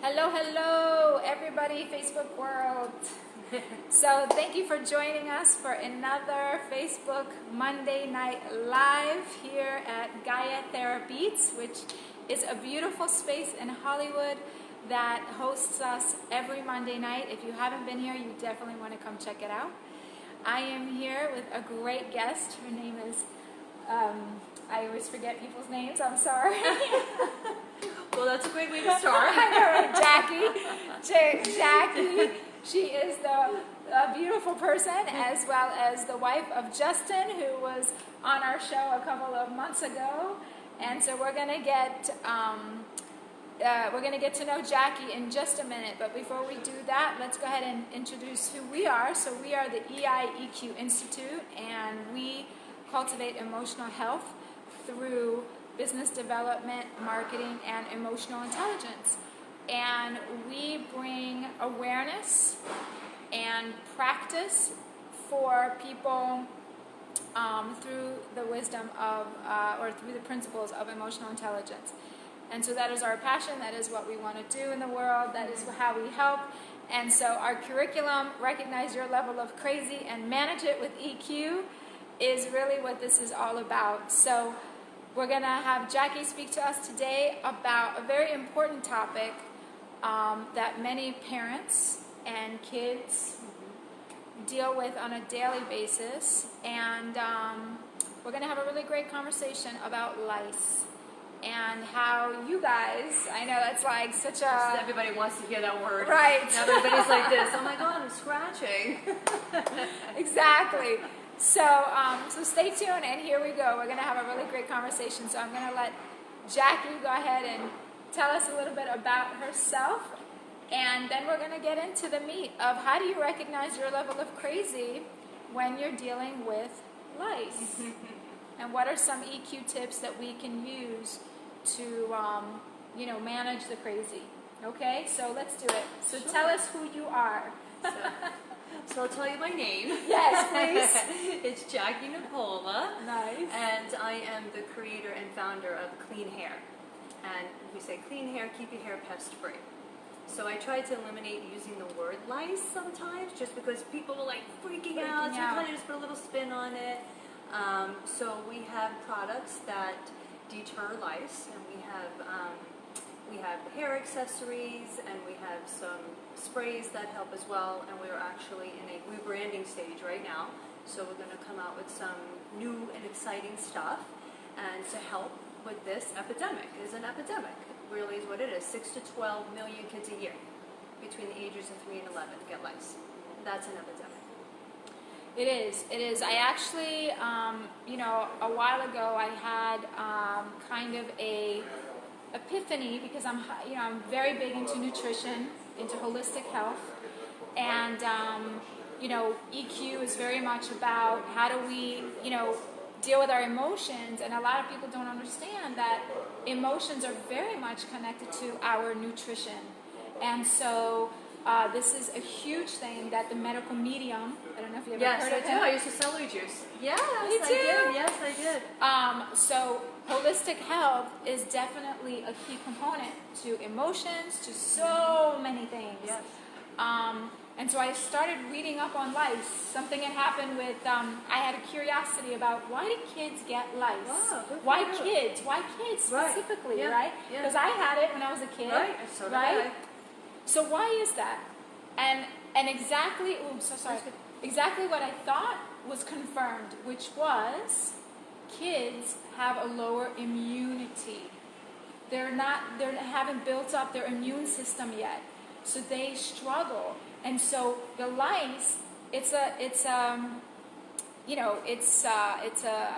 Hello, hello, everybody, Facebook world. So thank you for joining us for another Facebook Monday Night Live here at Gaia Therabeats, which is a beautiful space in Hollywood that hosts us every Monday night. If you haven't been here, you definitely want to come check it out. I am here with a great guest. Her name is, I always forget people's names, I'm sorry. Well, that's a great way to start. I know, Jackie. Jackie. She is a beautiful person, as well as the wife of Justin, who was on our show a couple of months ago. And so we're gonna get to know Jackie in just a minute. But before we do that, let's go ahead and introduce who we are. So we are the EQ Institute, and we cultivate emotional health through business development, marketing, and emotional intelligence. And we bring awareness and practice for people through the wisdom of, or through the principles of emotional intelligence. And so that is our passion, that is what we want to do in the world, that is how we help. And so our curriculum, Recognize Your Level of Crazy and Manage It with EQ, is really what this is all about. So we're going to have Jackie speak to us today about a very important topic that many parents and kids deal with on a daily basis. And we're going to have a really great conversation about lice and how you guys, I know that's like such a... Everybody wants to hear that word. Right. Now everybody's like this, oh my God, I'm scratching. Exactly. So stay tuned, and here we go. We're going to have a really great conversation. So I'm going to let Jackie go ahead and tell us a little bit about herself, and then we're going to get into the meat of how do you recognize your level of crazy when you're dealing with lice, and what are some EQ tips that we can use to, manage the crazy. Okay, so let's do it. So Sure. Tell us who you are. So I'll tell you my name. Yes, please. It's Jackie Nepola. Nice. And I am the creator and founder of Clean Hair. And we say clean hair, keep your hair pest free. So I try to eliminate using the word lice sometimes, just because people are like freaking out. So I kind of just put a little spin on it. So we have products that deter lice, and we have hair accessories, and we have some sprays that help as well. And we're actually in a rebranding stage right now. So we're going to come out with some new and exciting stuff, and to help with this epidemic. It is an epidemic, really is what it is. 6 to 12 million kids a year between the ages of 3 and 11 get lice. That's an epidemic. It is. It is. I actually, a while ago, I had kind of a epiphany, because I'm very big into nutrition, into holistic health, and EQ is very much about how do we, deal with our emotions, and a lot of people don't understand that emotions are very much connected to our nutrition. And so this is a huge thing that the medical medium, I don't know if you ever heard of him. Yes, I do. I used to celery juice. Yes, You I do? did. Yes, I did. So holistic health is definitely a key component to emotions, to so many things. Yes. And so I started reading up on lice. Something had happened with, I had a curiosity about why do kids get lice? Wow, good for Why you. kids? Why kids specifically, Yeah. right? Yeah. Because I had it when I was a kid, Right, so did right? I. So why is that? And exactly, exactly what I thought was confirmed, which was kids have a lower immunity. They haven't built up their immune system yet, so they struggle. And so the lice, I don't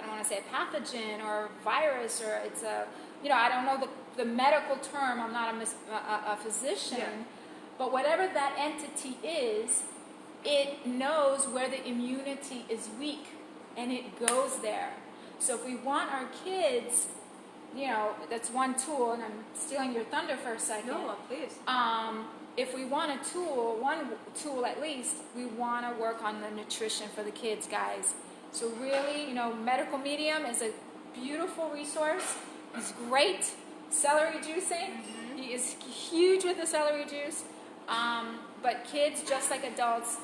want to say a pathogen or a virus, or it's a, I don't know the medical term. I'm not a physician. Yeah. But whatever that entity is, it knows where the immunity is weak, and it goes there. So if we want our kids, that's one tool, and I'm stealing your thunder for a second. No, please. If we want a tool, one tool at least, we want to work on the nutrition for the kids, guys. So really, Medical Medium is a beautiful resource. It's great. Celery juicing. He is huge with the celery juice, but kids, just like adults,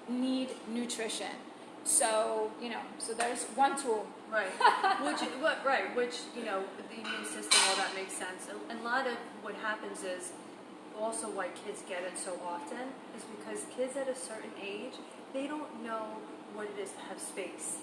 need nutrition. So, so there's one tool. Right. Which, the immune system, all that makes sense. And a lot of what happens is also why kids get it so often is because kids at a certain age, they don't know what it is to have space.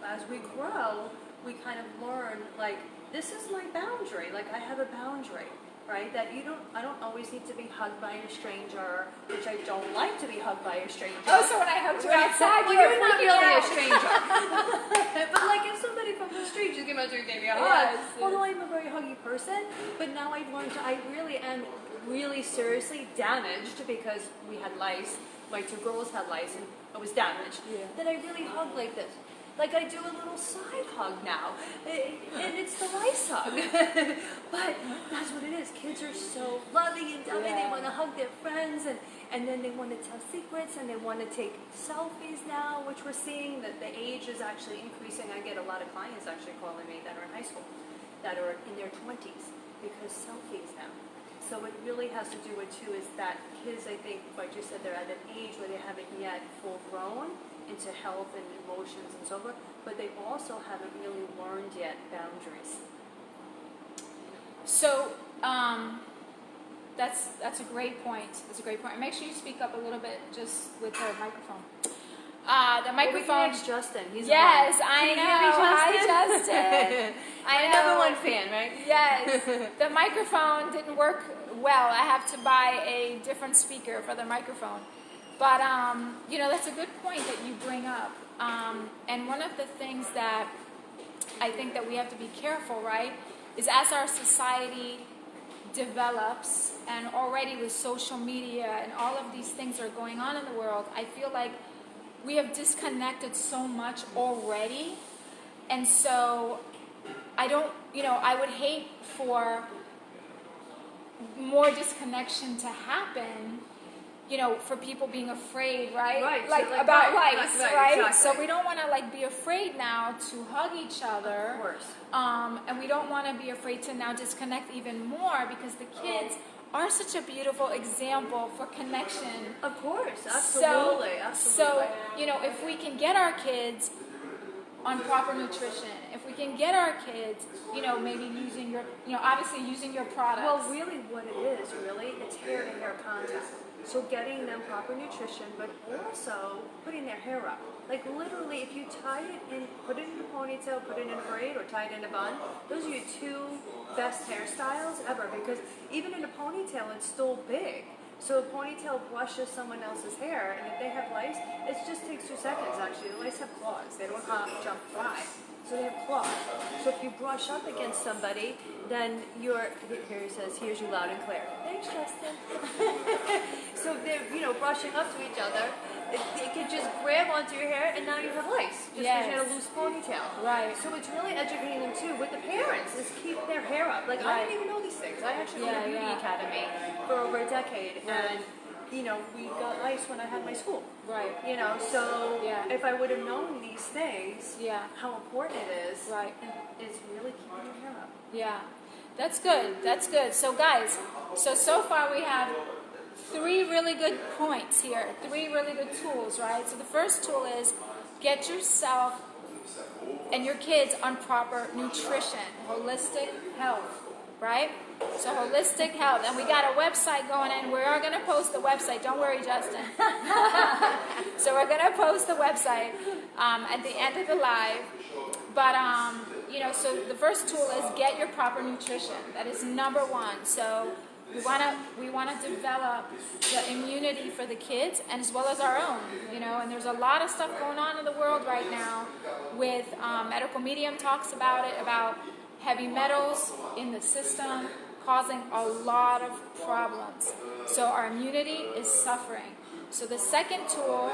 As we grow, we kind of learn, like, this is my boundary. Like, I have a boundary, right? That I don't always need to be hugged by a stranger, which I don't like to be hugged by a stranger. Oh, so when I hugged you outside, well, you were you're not freaking really out. a stranger. But like if somebody from the street just came out to you and gave me a hug, Yes. although I'm a very huggy person, but now I've learned I really am really seriously damaged because we had lice. My two girls had lice and I was damaged. Yeah. That I really hug like this. Like I do a little side hug now, and it's the lice hug. But that's what it is. Kids are so loving and dummy. They want to hug their friends, and then they want to tell secrets, and they want to take selfies now, which we're seeing that the age is actually increasing. I get a lot of clients actually calling me that are in high school, that are in their 20s, because selfies now. So it really has to do with, too, is that kids, I think, like you said, they're at an age where they haven't yet full grown into health and emotions and so forth, but they also haven't really learned yet boundaries. So that's a great point. That's a great point. Make sure you speak up a little bit, just with the microphone. The microphone. Well, we can ask Justin. He's yes, on. I Can you know. hear me, Hi, Justin. Justin. I know. Number one fan, right? Yes. The microphone didn't work well. I have to buy a different speaker for the microphone. But, that's a good point that you bring up. And one of the things that I think that we have to be careful, right, is as our society develops, and already with social media and all of these things are going on in the world, I feel like we have disconnected so much already. And so I would hate for more disconnection to happen, for people being afraid, right? Right. Like So, about right, lice, right, right? exactly. So we don't want to be afraid now to hug each other. Of course. And we don't want to be afraid to now disconnect even more, because the kids are such a beautiful example for connection. Of course, absolutely, absolutely. So, if we can get our kids on proper nutrition, if we can get our kids, maybe using obviously using your products. Well, really what it is, it's hair-to-hair contact. So getting them proper nutrition, but also putting their hair up. Like literally, if you tie it in, put it in a ponytail, put it in a braid, or tie it in a bun, those are your two best hairstyles ever, because even in a ponytail, it's still big. So a ponytail brushes someone else's hair, and if they have lice, it just takes 2 seconds actually. The lice have claws. They don't hop, jump, fly. So they have claws. So if you brush up against somebody, then here it says, here's you loud and clear. Thanks, Justin. So they're, brushing up to each other. It can just grab onto your hair, and now you have lice, just because you had a loose ponytail. Right. So it's really educating them too with the parents, is keep their hair up. Like I didn't even know these things. I actually went to Beauty Academy for over a decade, and we got lice when I had my school. Right. So if I would have known these things, how important it is, right, it's really keeping your hair up. Yeah, that's good. That's good. So guys, so far we have 3 really good points here, 3 really good tools, right? So the first tool is get yourself and your kids on proper nutrition, holistic health, right? So holistic health, and we got a website going in. We are going to post the website. Don't worry, Justin. So we're going to post the website at the end of the live. But so the first tool is get your proper nutrition. That is number 1. So we want to develop the immunity for the kids, and as well as our own. And there's a lot of stuff going on in the world right now. With medical medium talks about it, about heavy metals in the system causing a lot of problems. So our immunity is suffering. So the second tool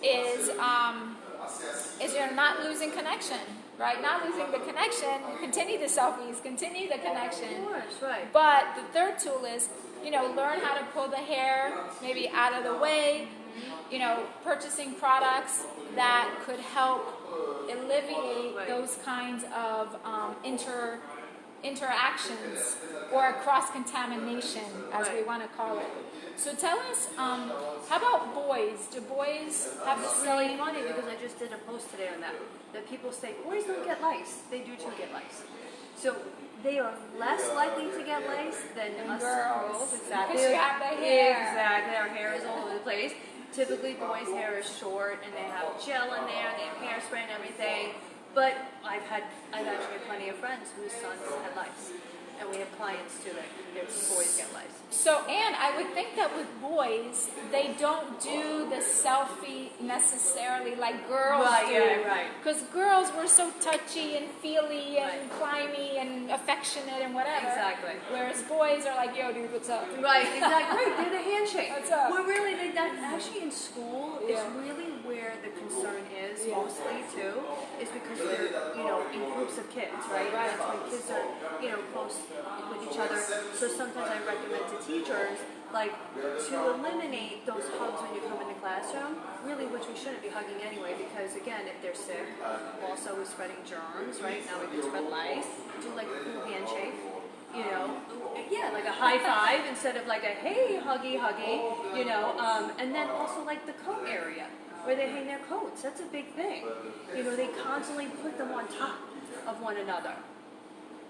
is not losing connection, right? Not losing the connection. Continue the selfies, continue the connection. Of course, right. But the third tool is, learn how to pull the hair maybe out of the way. Purchasing products that could help alleviate those kinds of interactions or cross-contamination, as we want to call it. So tell us, how about boys? Do boys have the It's really same? funny because I just did a post today on that. That people say boys don't get lice. They do too get lice. So they are less likely to get lice than us girls. Exactly. Because you have the hair. Exactly. Our hair is all over the place. Typically, boys' hair is short and they have gel in there. They have hairspray and everything. But I've actually had plenty of friends whose sons had lice. And we have clients too that their boys get lice. So, and I would think that with boys, they don't do the selfie necessarily like girls do. Right. Because girls were so touchy and feely and climby and affectionate and whatever. Exactly. Whereas boys are like, yo, dude, what's up? Right, exactly. Right, they're the handshake. What's up? We're really, that actually in school is really where the concern is mostly too, is because they're, in groups of kids, right? That's when kids are, close with each other. So sometimes I recommend to teachers, to eliminate those hugs when you come in the classroom, really, which we shouldn't be hugging anyway, because again, if they're sick, also we're spreading germs, right? Now we can spread lice. Do like a cool handshake, like a high five instead of like a hey, huggy, and then also like the coat area where they hang their coats. That's a big thing. They constantly put them on top of one another.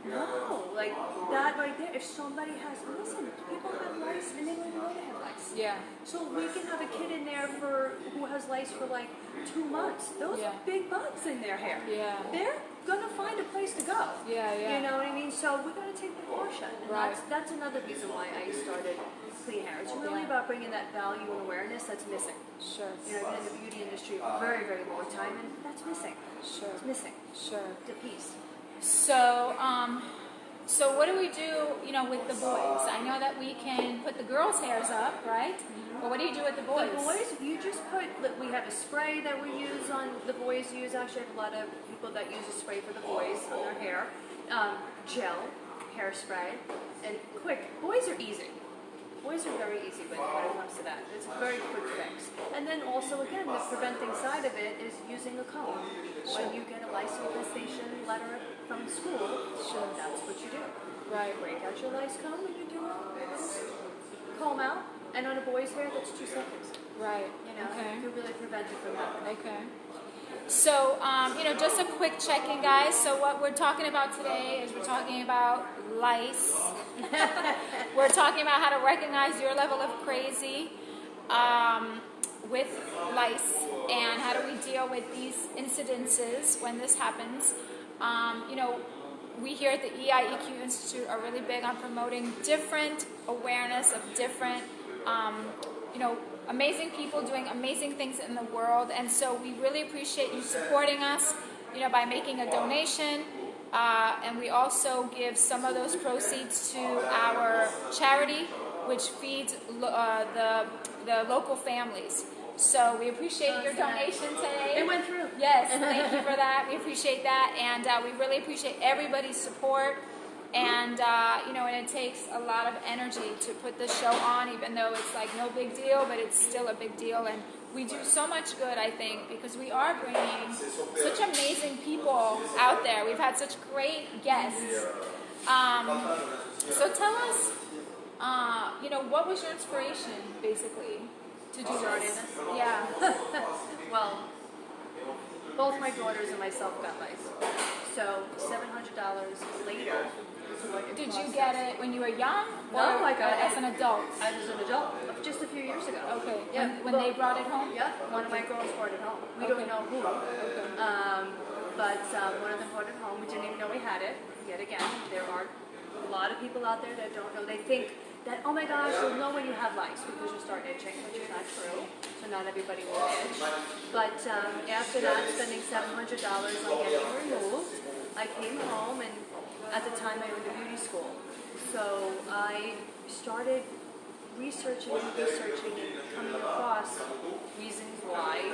No, like that right there. If somebody listen, people have lice and they don't even know they have lice. Yeah. So we can have a kid in there who has lice for like 2 months. Those are big bugs in their hair. Yeah. They're gonna find a place to go. Yeah. You know what I mean? So we gotta take precaution. And Right. that's another reason why I started Clean Hair. It's really about bringing that value and awareness that's missing. Sure. I've been in the beauty industry for a very, very long time, and that's missing. Sure. It's missing. Sure. The piece. So, so what do we do, with the boys? I know that we can put the girls' hairs up, right? But what do you do with the boys? The boys, you just we have a spray that we use the boys use. Actually, I have a lot of people that use a spray for the boys on their hair. Gel, hairspray, and quick. Boys are easy. Boys are very easy when it comes to that. It's a very quick fix. And then also, again, the preventing side of it is using a comb. When you get a lice infestation letter from school, that's what you do. Right. Break out your lice comb and you do a comb out. And on a boy's hair, that's 2 seconds. Right. You can really prevent it from happening. Okay. So, just a quick check-in, guys. So what we're talking about today is we're talking about lice. We're talking about how to recognize your level of crazy with lice and how do we deal with these incidences when this happens. We here at the EQ Institute are really big on promoting different awareness of different, amazing people doing amazing things in the world. And so we really appreciate you supporting us, by making a donation. And we also give some of those proceeds to our charity, which feeds the local families. So we appreciate your donation today. It went through. Yes, thank you for that. We appreciate that. And we really appreciate everybody's support. And, and it takes a lot of energy to put the show on, even though it's like no big deal, but it's still a big deal. And we do so much good, I think, because we are bringing such amazing people out there. We've had such great guests. So tell us, what was your inspiration, basically, to do this? Yeah. Well, both my daughters and myself got lice. So $700 later. Did you get it when you were young? No, I got it as an adult. I was an adult, just a few years ago. Okay. Yeah. When they brought it home? Yeah. One of my girls brought it home. We don't know who. Okay. But one of them brought it home. We didn't even know we had it. Yet again, there are a lot of people out there that don't know. They think that, oh my gosh, you'll know when you have lice because you start itching, which is not true. So not everybody will itch. But after that, spending $700 on getting it removed, I came home, and at the time I owned a beauty school. So I started researching and coming across reasons why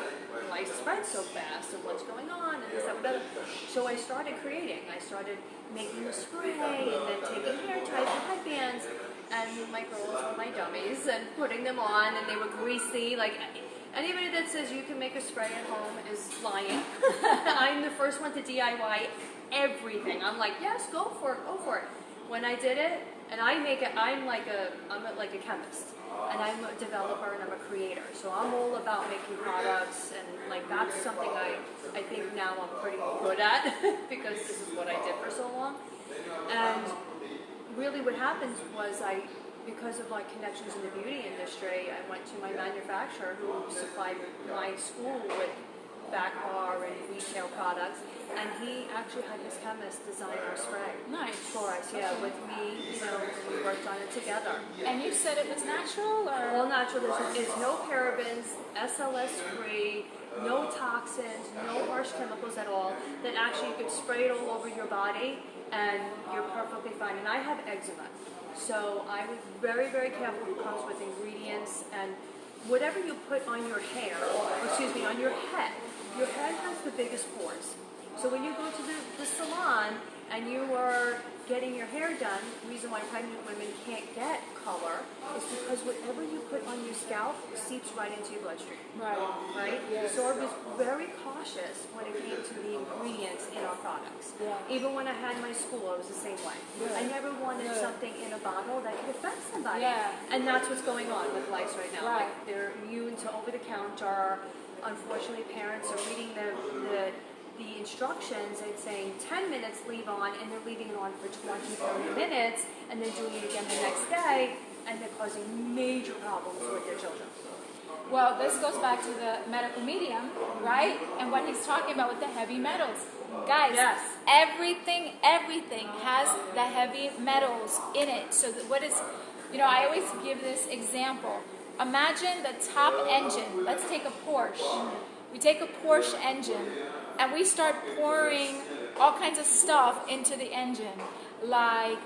lice spread so fast and what's going on and this, that, whatever. So I started creating. I started making a spray and then taking hair ties and headbands, and my girls were my dummies and putting them on, and they were greasy. Like anybody that says you can make a spray at home is lying. I'm the first one to DIY everything. I'm like, yes, go for it, go for it. When I did it, and I'm like a chemist, and I'm a developer and I'm a creator. So I'm all about making products, and like that's something I think now I'm pretty good at because this is what I did for so long. And really what happened was because of my connections in the beauty industry, I went to my manufacturer who supplied my school with back bar and retail products, and he actually had his chemist design our spray. Nice. For us, yeah, with me, we worked on it together. And you said it was natural, or? All natural. There's no parabens, SLS free, no toxins, no harsh chemicals at all, that actually you could spray it all over your body and you're perfectly fine. And I have eczema, so I was very, very careful who comes with ingredients, and whatever you put on your hair, on your head. Your head has the biggest pores. So when you go to the salon and you are getting your hair done, the reason why pregnant women can't get color is because whatever you put on your scalp seeps right into your bloodstream. Right? Yes. So I was very cautious when it came to the ingredients in our products. Yeah. Even when I had my school, I was the same way. Good. I never wanted something in a bottle that could affect somebody. Yeah. And that's what's going on with Lice right now. Right. Like they're immune to over-the-counter. Unfortunately, parents are reading the instructions and saying 10 minutes leave on, and they're leaving it on for 20, 30 minutes, and then doing it again the next day, and they're causing major problems with their children. Well, this goes back to the medical medium, right? And what he's talking about with the heavy metals. Guys, Yes. everything has the heavy metals in it. So what is, I always give this example. Imagine the top engine. Let's take a Porsche. We take a Porsche engine and we start pouring all kinds of stuff into the engine, like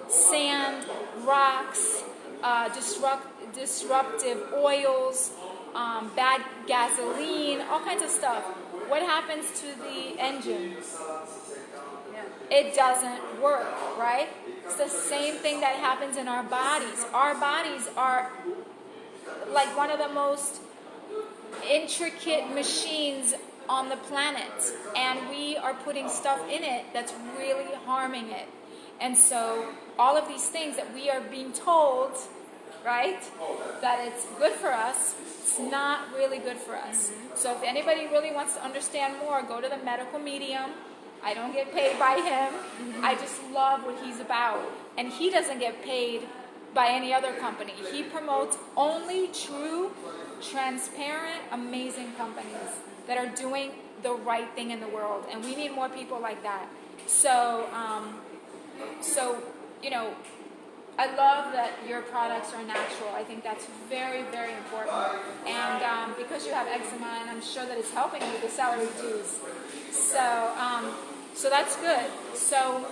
sand, rocks, disruptive oils, bad gasoline, all kinds of stuff. What happens to the engine? It doesn't work, right? It's the same thing that happens in our bodies. Our bodies are like one of the most intricate machines on the planet, and we are putting stuff in it that's really harming it. And so all of these things that we are being told, right, that it's good for us, it's not really good for us. So if anybody really wants to understand more, go to the medical medium. I don't get paid by him. I just love what he's about, and he doesn't get paid by any other company. He promotes only true, transparent, amazing companies that are doing the right thing in the world, and we need more people like that. So I love that your products are natural. I think that's very, very important. And because you have eczema, and I'm sure that it's helping you, the celery juice. So that's good. So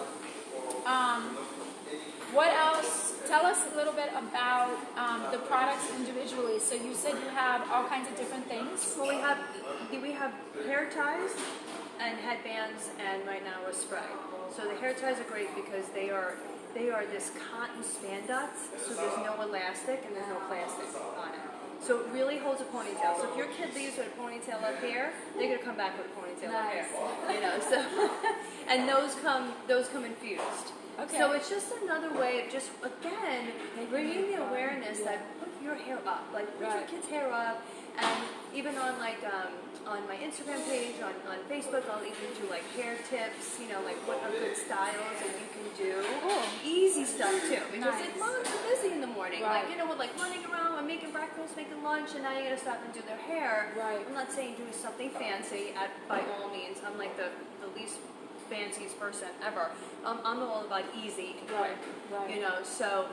what else? Tell us a little bit about the products individually. So you said you have all kinds of different things. Well, we have hair ties and headbands, and right now a spray. So the hair ties are great because they are this cotton spandex, so there's no elastic and there's no plastic on it. So it really holds a ponytail. So if your kid leaves with a ponytail up here, they're gonna come back with a ponytail up here. So and those come infused. Okay. So it's just another way of just, again, bringing the awareness that put your hair up, like put your kid's hair up, and even on on my Instagram page, on Facebook, I'll even do like hair tips, like what are good styles that you can do. Easy stuff too, because moms are busy in the morning, with like running around and making breakfast, making lunch, and now you gotta stop and do their hair. Right. I'm not saying do something fancy by all means. I'm like the least fanciest person ever. I'm all about easy and quick, so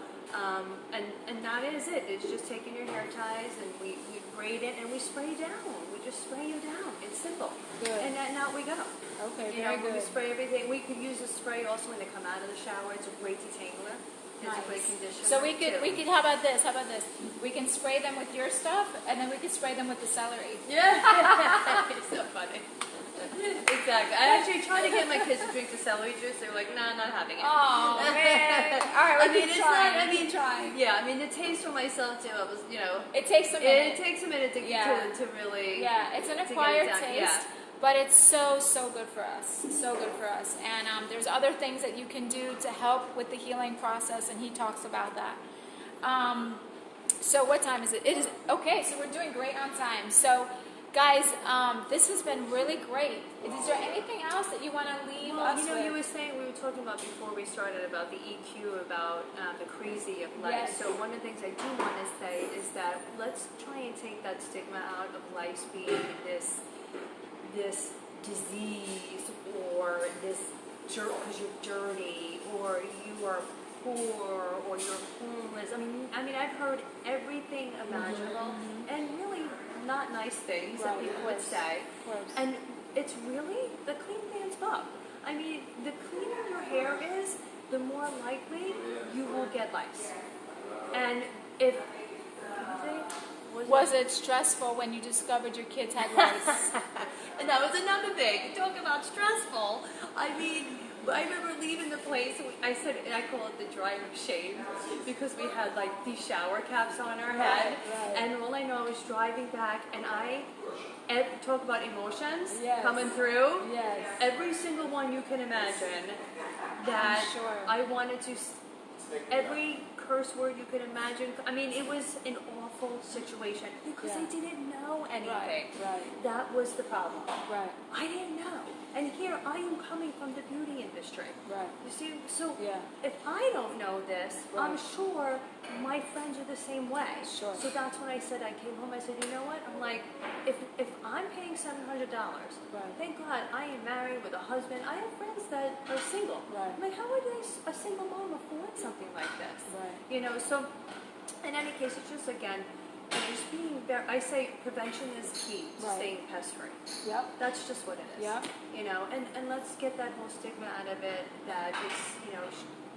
and that is it. It's just taking your hair ties and we braid it and we spray down. We just spray you down. It's simple. Good. And then out we go. Okay, very good. We spray everything. We could use a spray also when they come out of the shower. It's a great detangler. It's a great conditioner. So we could how about this? We can spray them with your stuff, and then we could spray them with the celery. Yeah. It's so funny. Exactly. I actually tried to get my kids to drink the celery juice. They were like, "No, not having it." Oh man! All right, trying. Yeah. I mean, the taste for myself too. I was, It takes a minute. It takes a minute to really. Yeah, it's an acquired taste. but it's so good for us, so good for us. And there's other things that you can do to help with the healing process, and he talks about that. So what time is it? It is okay. So we're doing great on time. So guys, this has been really great. Is there anything else that you want to leave us with? You were saying, we were talking about before we started about the EQ, about the crazy of life. Yes. So one of the things I do want to say is that let's try and take that stigma out of life being this disease, or this jerk because you're dirty, or you are poor, or you're homeless. I mean, I've heard everything imaginable, and really not nice things that people would say. And it's really the clean man's book. I mean, the cleaner your hair is, the more likely you will get lice. And if was it stressful when you discovered your kids had lice? And that was another thing. Talk about stressful. I mean, I remember leaving the place. I said, and I call it the drive of shame, because we had like these shower caps on our head, and all I know is driving back, and talk about emotions coming through. Yes. Every single one you can imagine. That I wanted to. Every curse word you could imagine. I mean, it was an awful situation because I didn't know anything. Right. That was the problem. Right. I didn't know. And here I am coming from the beauty industry. Right. You see, so if I don't know this, I'm sure my friends are the same way. Sure. So that's when I said, I came home, I said, you know what? I'm like, if I'm paying $700, thank God I am married with a husband. I have friends that are single. Right. I'm like, how would a single mom afford something like this? Right. You know, so in any case, it's just, again, just being very, I say prevention is key to staying pest-free. Yep. That's just what it is. Yep. You know, and let's get that whole stigma out of it, that it's, you know,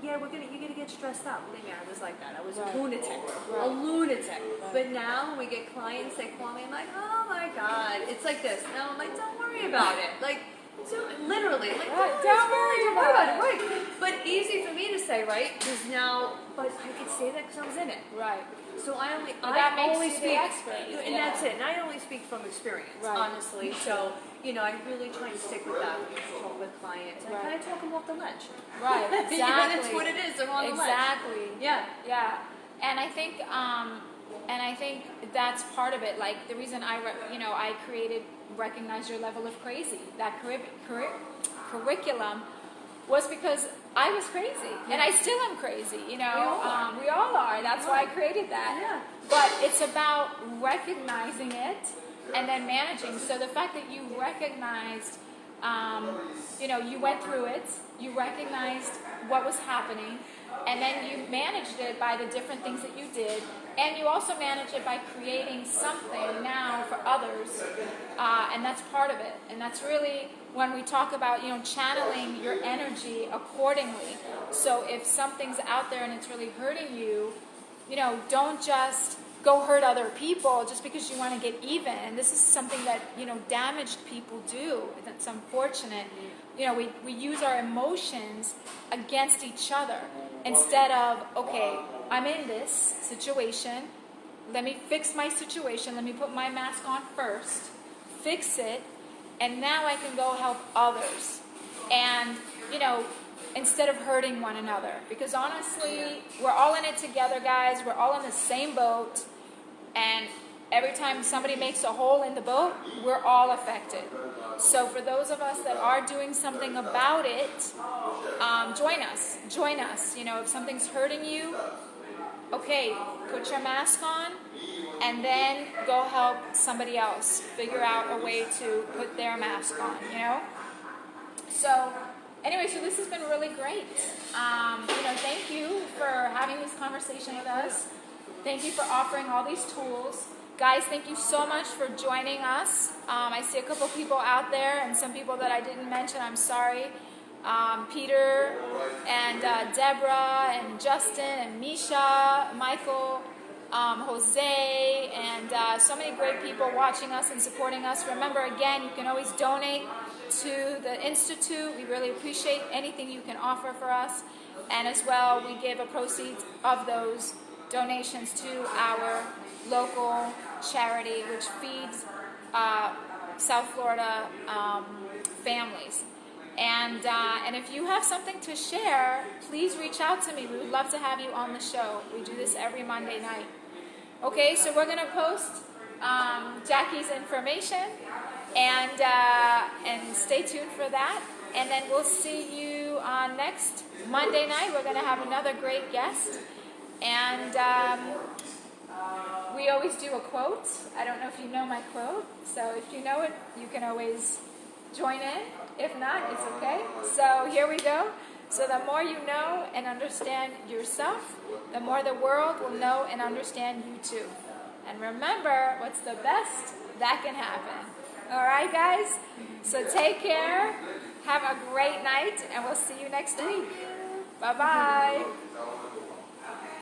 you're gonna get stressed out. Believe me, I was like that. I was a lunatic. A lunatic. But now when we get clients, they call me, I'm like, oh my God, it's like this. Now I'm like, don't worry about it. Like, so literally, like, don't worry about it. Right. But easy for me to say, right? Because now, but I could say that because I was in it. Right. So I only makes you speak, the expert. and that's it. And I only speak from experience, honestly. So, you know, I really try and stick with that when I talk with clients. And I kind of talk them off the ledge. Right, exactly. That's what it is. They're on the ledge. Exactly. Yeah. Yeah. And I think that's part of it. Like the reason I created Recognize Your Level of Crazy, that curriculum, was because I was crazy, and I still am crazy. You know, we all are. That's why I created that. Yeah. But it's about recognizing it and then managing. So the fact that you recognized, you went through it, you recognized what was happening, and then you managed it by the different things that you did, and you also manage it by creating something now for others, and that's part of it. And that's really when we talk about, channeling your energy accordingly. So if something's out there and it's really hurting you, don't just go hurt other people just because you want to get even. And this is something that, damaged people do. That's unfortunate. We use our emotions against each other instead of, okay, I'm in this situation. Let me fix my situation. Let me put my mask on first, fix it, and now I can go help others. And, instead of hurting one another. Because honestly, we're all in it together, guys. We're all in the same boat. And every time somebody makes a hole in the boat, we're all affected. So for those of us that are doing something about it, join us. Join us. If something's hurting you, okay, put your mask on and then go help somebody else figure out a way to put their mask on, So anyway, so this has been really great. Thank you for having this conversation with us. Thank you for offering all these tools. Guys, thank you so much for joining us. I see a couple people out there and some people that I didn't mention. I'm sorry. Peter and Deborah and Justin and Misha, Michael, Jose, and so many great people watching us and supporting us. Remember, again, you can always donate to the Institute. We really appreciate anything you can offer for us. And as well, we give a proceeds of those donations to our local charity, which feeds South Florida families. And if you have something to share, please reach out to me. We would love to have you on the show. We do this every Monday night. Okay, so we're going to post Jackie's information, and stay tuned for that. And then we'll see you on next Monday night. We're going to have another great guest. And we always do a quote. I don't know if you know my quote. So if you know it, you can always join in. If not, it's okay. So here we go. So the more you know and understand yourself, the more the world will know and understand you too. And remember, what's the best that can happen. All right, guys? So take care. Have a great night, and we'll see you next week. Bye-bye.